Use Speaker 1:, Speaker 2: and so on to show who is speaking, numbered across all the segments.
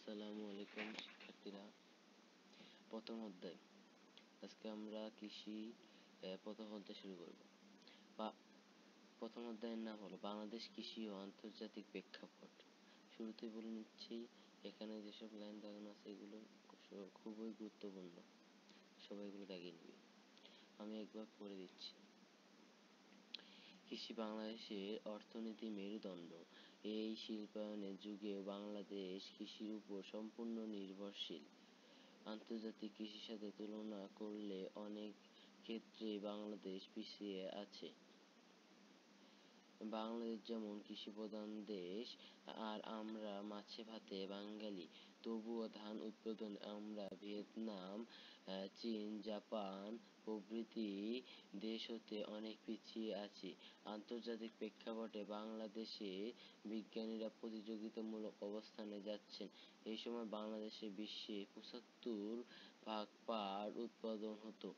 Speaker 1: আসসালামু আলাইকুম শিক্ষার্থীরা। প্রথম অধ্যায়, আজকে আমরা কৃষি প্রথম অধ্যায় শুরু করব। প্রথম অধ্যায়ের নাম হলো বাংলাদেশ কৃষি ও আন্তর্জাতিক প্রেক্ষাপট। শুরুতেই বলে নিচ্ছি, এখানে যেসব লাইন দেখানো আছে এগুলো খুবই গুরুত্বপূর্ণ, সবাই এগুলো দাগিয়ে নেবে। আমি একবার পড়ে দিচ্ছি। কৃষি বাংলাদেশের অর্থনীতির মেরুদণ্ড। এই শিল্পায়নের যুগেও বাংলাদেশ কৃষির উপর সম্পূর্ণ নির্ভরশীল। আন্তর্জাতিক কৃষির সাথে তুলনা করলে অনেক ক্ষেত্রে বাংলাদেশ পিছিয়ে আছে। বাংলাদেশ যেমন কৃষিপ্রধান দেশ, আর আমরা মাছে ভাতে বাঙালি, তবুও ধান উৎপাদনে আমরা ভিয়েতনাম, চীন, জাপান প্রভৃতি দেশ হতে অনেক পিছিয়ে আছি। আন্তর্জাতিক প্রেক্ষাপটে বাংলাদেশের বিজ্ঞানীরা প্রতিযোগিতামূলক অবস্থানে যাচ্ছেন। এই সময় বাংলাদেশে বিশ্বে ৭৫% পাট উৎপাদন হতো,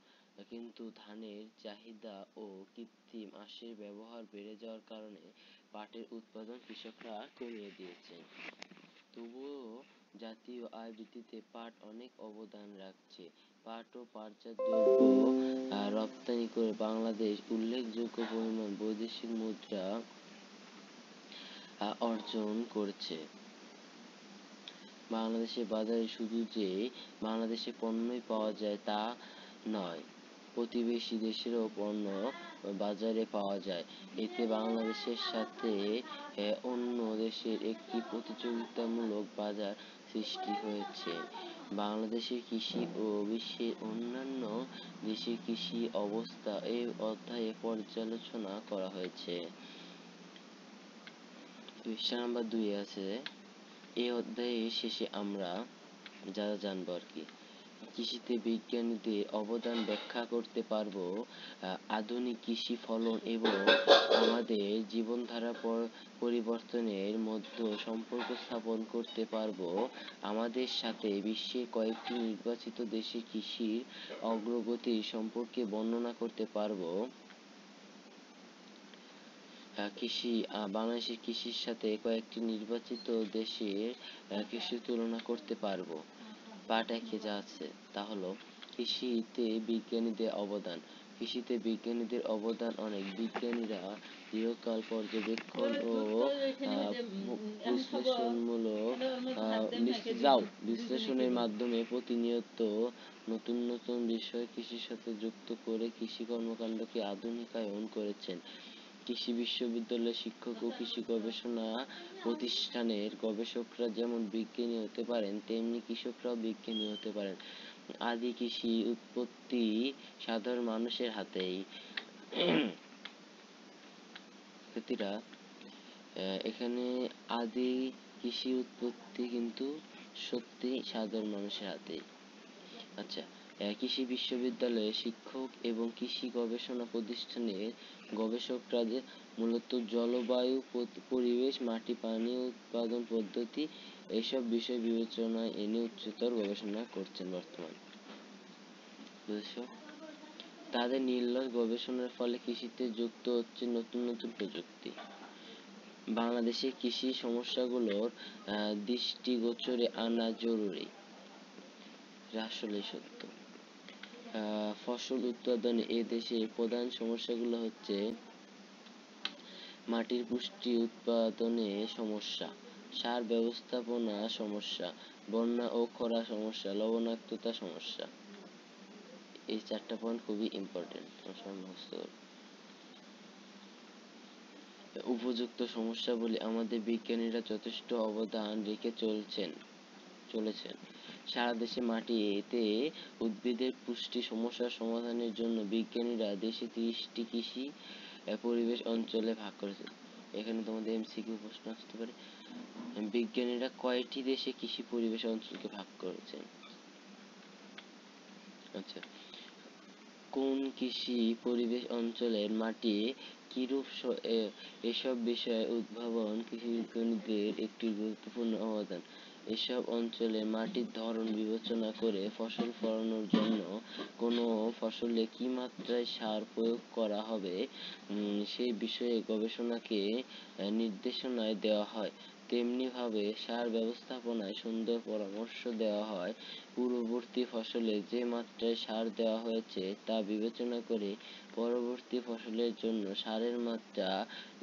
Speaker 1: কিন্তু ধানের চাহিদা ও কৃত্রিম আঁশের ব্যবহার বেড়ে যাওয়ার কারণে পাটের উৎপাদন কৃষকরা কমিয়ে দিয়েছেন। তবুও জাতীয় আয় বৃদ্ধিতে পাট অনেক অবদান রাখছে। পাট ও পাটজাত দ্রব্য রপ্তানি করে বাংলাদেশ উল্লেখযোগ্য পরিমাণ বৈদেশিক মুদ্রা অর্জন করছে। বাংলাদেশের বাজারে শুধু যে বাংলাদেশের পণ্যই পাওয়া যায় তা নয়, প্রতিবেশী দেশেরও পণ্য বাজারে পাওয়া যায়। এতে বাংলাদেশের সাথে অন্য দেশের একটি প্রতিযোগিতামূলক বাজার সৃষ্টি হয়েছে। বাংলাদেশের কৃষি ও বিশ্বের অন্যান্য দেশের কৃষি অবস্থা এই অধ্যায়ে পর্যালোচনা করা হয়েছে। পৃষ্ঠা নাম্বার 2 আছে। এই অধ্যায়ের শেষে আমরা যা জানবো আর কি, কৃষিতে বিজ্ঞানীদের অবদান ব্যাখ্যা করতে পারবো, আধুনিক কৃষি ফলন এবং আমাদের জীবনধারা পরিবর্তনের মধ্যে সম্পর্ক স্থাপন করতে পারবো, আমাদের সাথে বিশ্বের কয়েকটি নির্বাচিত দেশে কৃষির অগ্রগতি সম্পর্কে বর্ণনা করতে পারবো, বাংলাদেশের কৃষির সাথে কয়েকটি নির্বাচিত দেশের কৃষির তুলনা করতে পারবো। পার্ট 1 এ যা আছে তা হলো কৃষিতে বিজ্ঞানীদের অবদান। কৃষিতে বিজ্ঞানীদের অবদান অনেক। বিজ্ঞানীরা দীর্ঘকাল পর্যবেক্ষণ ও বিশ্লেষণের মাধ্যমে প্রতিনিয়ত নতুন নতুন বিষয় কৃষির সাথে যুক্ত করে কৃষি কর্মকাণ্ডকে আধুনিকায়ন করেছেন। কৃষি বিশ্ববিদ্যালয়ের শিক্ষক ও কৃষি গবেষণা প্রতিষ্ঠানের গবেষকরা যেমন বিজ্ঞানী হতে পারেন, তেমনি কৃষকরাও বিজ্ঞানী হতে পারেন। আদি কৃষি উৎপত্তি সাধারণ মানুষের হাতেই। এখানে আদি কৃষি উৎপত্তি কিন্তু সত্যি সাধারণ মানুষের হাতেই। আচ্ছা, কৃষি বিশ্ববিদ্যালয়ের শিক্ষক এবং কৃষি গবেষণা প্রতিষ্ঠানের গবেষকরা যে মূলত জলবায়ু, পরিবেশ, মাটি, পানি, উৎপাদন পদ্ধতি এইসব বিষয় বিবেচনায় এনে উচ্চতর গবেষণা করছেন বর্তমানে। বুঝেছো? তাদের নিরলস গবেষণার ফলে কৃষিতে যুক্ত হচ্ছে নতুন নতুন প্রযুক্তি। বাংলাদেশের কৃষি সমস্যাগুলোর দৃষ্টিগোচরে আনা জরুরি। আসলেই সত্য। ফসল উৎপাদনে এ দেশের প্রধান সমস্যাগুলো হচ্ছে মাটির পুষ্টি উৎপাদনে সমস্যা, সার ব্যবস্থাপনা সমস্যা, বন্যা ও খরা সমস্যা, লবণাক্ততা সমস্যা। এই 4টা পয়েন্ট খুবই ইম্পর্টেন্ট। উপযুক্ত সমস্যা বলে আমাদের বিজ্ঞানীরা যথেষ্ট অবদান রেখে চলেছেন। সারা দেশে মাটিতে উদ্ভিদের পুষ্টি সমস্যার সমাধানের জন্য বিজ্ঞানীরা দেশে 30টি কৃষি পরিবেশ অঞ্চলে ভাগ করেছেন। এখানে তোমাদের এমসিকিউ প্রশ্ন আসতে পারে, বিজ্ঞানীরা কয়টি দেশে কৃষি পরিবেশ অঞ্চলকে ভাগ করেছেন? আচ্ছা, কোন কৃষি পরিবেশ অঞ্চলের মাটি কিরূপ এসব বিষয়ে উদ্ভাবন কৃষি বিজ্ঞানীদের একটি গুরুত্বপূর্ণ অবদান। এসব অঞ্চলে মাটির ধরন বিবেচনা করে ফসল ফলানোর জন্য কোনো ফসলে কি মাত্রায় সার প্রয়োগ করা হবে সেই বিষয়ে গবেষণাকে নির্দেশনা দেওয়া হয়। তেমনিভাবে সার ব্যবস্থাপনায় সুন্দর পরামর্শ দেওয়া হয়। পূর্ববর্তী ফসলে যে মাত্রায় সার দেওয়া হয়েছে তা বিবেচনা করে পরবর্তী ফসলের জন্য সারের মাত্রা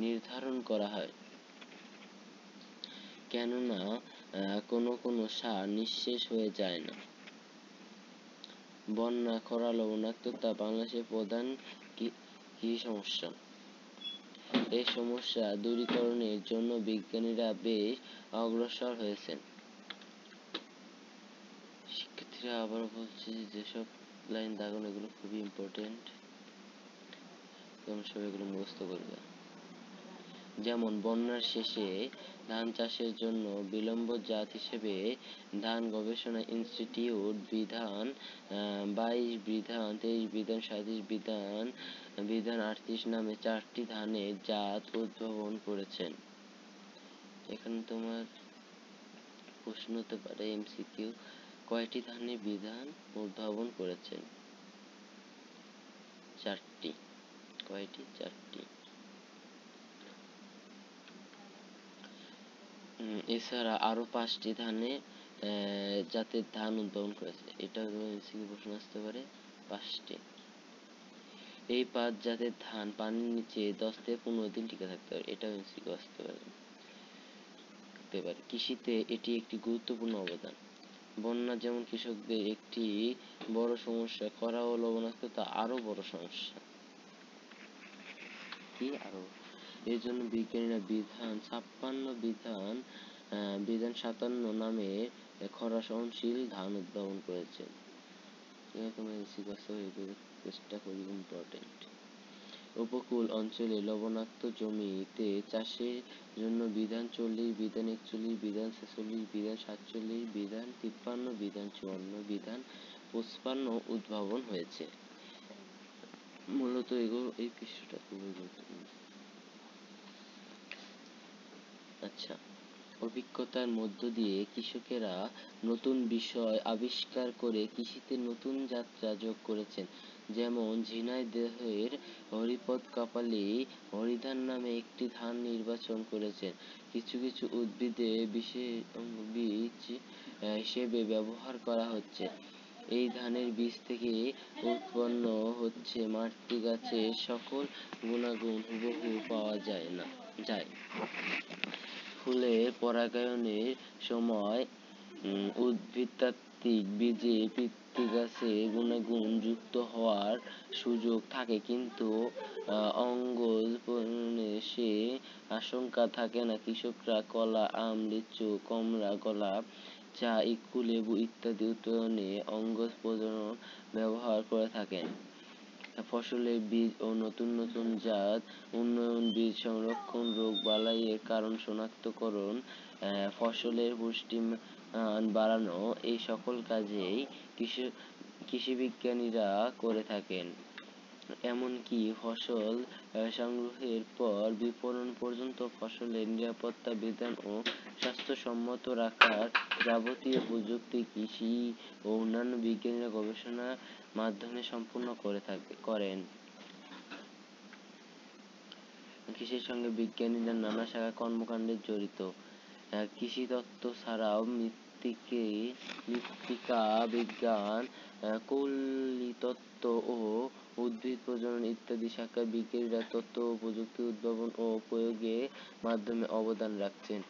Speaker 1: নির্ধারণ করা হয়। কেননা কোনো সার নিঃশেষ হয়ে যায় না। বন্যা, খরা, লবণাক্ততা বাংলাদেশের প্রধান কৃষি সমস্যা। এই সমস্যা দূরীকরণের জন্য বিজ্ঞানীরা বেশ অগ্রসর হয়েছেন। শিক্ষার্থীরা আবার বলছি যেসব লাইন দাগানো এগুলো খুবই ইম্পর্টেন্ট, তোমরা সবাই এগুলো মুখস্থ করবে। যেমন বন্যার শেষে ধান চাষের জন্য বিলম্ব জাত হিসেবে ধান গবেষণা ইনস্টিটিউট বিধান 22 বিধান 23 বিধান 37 বিধান 38 নামে 4টি ধানের জাত উদ্ভাবন করেছেন। এখানে তোমার প্রশ্ন হতে পারে এমসিকিউ, কয়টি ধানের বিধান উদ্ভাবন করেছেন? 4টি। কয়টি? 4টি। এছাড়া আরো 5টি ধানের জাতের ধান উদ্ভাবন করেছে। এটা এমসিকিউ প্রশ্ন আসতে পারে। 5টি। এই 5 জাতের ধান পানির নিচে 10 থেকে 15 দিন টিকে থাকতে পারে। এটাও এমসিকিউ আসতে পারে। কৃষিতে এটি একটি গুরুত্বপূর্ণ অবদান। বন্যা যেমন কৃষকদের একটি বড় সমস্যা, খরা ও লবণাক্ততা আরো বড় সমস্যা। কি আরো? এর জন্য বিজ্ঞানীরা বিধান 57 নামে খরা সহনশীল ধান উদ্ভাবন করেছে। খুবই ইম্পর্টেন্ট। উপকূল অঞ্চলে লবণাক্ত জমিতে চাষের জন্য বিধান 40, বিধান 41, বিধান 46, বিধান 47, বিধান 53, বিধান 54, বিধান 55 উদ্ভাবন হয়েছে। মূলত এই পৃষ্ঠাটা খুবই গুরুত্বপূর্ণ। আচ্ছা, অভিজ্ঞতার মধ্য দিয়ে কৃষকেরা নতুন বিষয় আবিষ্কার করে কৃষিতে নতুন যাত্রা যোগ করেছেন। যেমন ঝিনাইদহের হরিপদ কাপালি হরিধান নামে একটি ধান নির্বাচন করেছেন। কিছু কিছু উদ্ভিদে বীজ হিসেবে ব্যবহার করা হচ্ছে। এই ধানের বীজ থেকে উৎপন্ন হচ্ছে মাতৃ গাছের সকল গুণাগুণ হুবহু পাওয়া যায়। ফুলের পরাগায়নের সময় উদ্ভিদতাত্ত্বিক বীজে পিতৃ গাছের গুণাগুণ যুক্ত হওয়ার সুযোগ থাকে, কিন্তু অঙ্গোৎপাদনে সে আশঙ্কা থাকে না। কৃষকরা কলা, আম, লিচু, কমলা, গোলাপ, চা, ইক্ষু, লেবু ইত্যাদি উৎপাদনে অঙ্গোৎপাদন ব্যবহার করে থাকেন। ফসলের বীজ ও নতুন নতুন জাত উন্নয়ন, বীজ সংরক্ষণ, রোগ বালাইয়ের কারণ শনাক্তকরণ, ফসলের পুষ্টিমান বাড়ানো এই সকল কাজেই কৃষি বিজ্ঞানীরা করে থাকেন। এমনকি ফসল সংগ্রহের পর বিপণন পর্যন্ত ফসলের নিরাপত্তা বিধান ও স্বাস্থ্যসম্মত রাখার যাবতীয় প্রযুক্তি কৃষি ও অন্যান্য বিজ্ঞানীরা গবেষণার মাধ্যমে সম্পন্ন করেন। কৃষির সঙ্গে বিজ্ঞানীরা নানা শাখা কর্মকাণ্ডে জড়িত। কৃষি তত্ত্ব ছাড়াও মৃত্তিকা বিজ্ঞান, কৌলিতত্ত্ব ও উদ্ভিদ প্রজনন ইত্যাদি শাখায় বিজ্ঞানীরা তথ্য ও প্রযুক্তি উদ্ভাবন ও প্রয়োগের মাধ্যমে অবদান রাখছেন।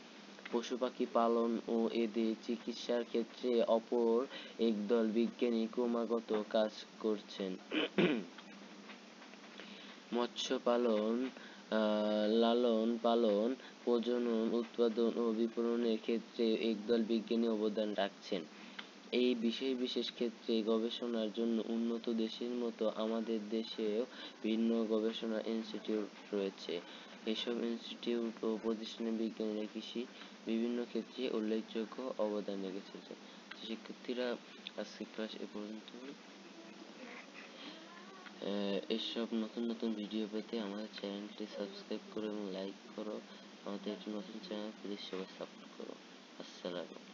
Speaker 1: পশু পাখি পালন ও এদের চিকিৎসার ক্ষেত্রে অপর একদল বিজ্ঞানী ক্রমাগত কাজ করছেন। মৎস্য পালন, লালন পালন, প্রজনন, উৎপাদন ও বিপণনের ক্ষেত্রে একদল বিজ্ঞানী অবদান রাখছেন। এই বিশেষ ক্ষেত্রে গবেষণার জন্য উন্নত দেশের মতো আমাদের দেশেও ভিন্ন গবেষণা ইনস্টিটিউট রয়েছে। এসব ইনস্টিটিউট ও প্রতিষ্ঠানে বিজ্ঞানীরা কৃষি বিভিন্ন ক্ষেত্রে উল্লেখযোগ্য অবদান রেখেছে। শিক্ষার্থীরা আজকে ক্লাস এ পর্যন্তই। এসব নতুন নতুন ভিডিও পেতে আমাদের চ্যানেলটি সাবস্ক্রাইব করো এবং লাইক করো। আমাদের একটি নতুন চ্যানেল, প্লিজ সবাই সাপোর্ট করো। আসসালামু আলাইকুম।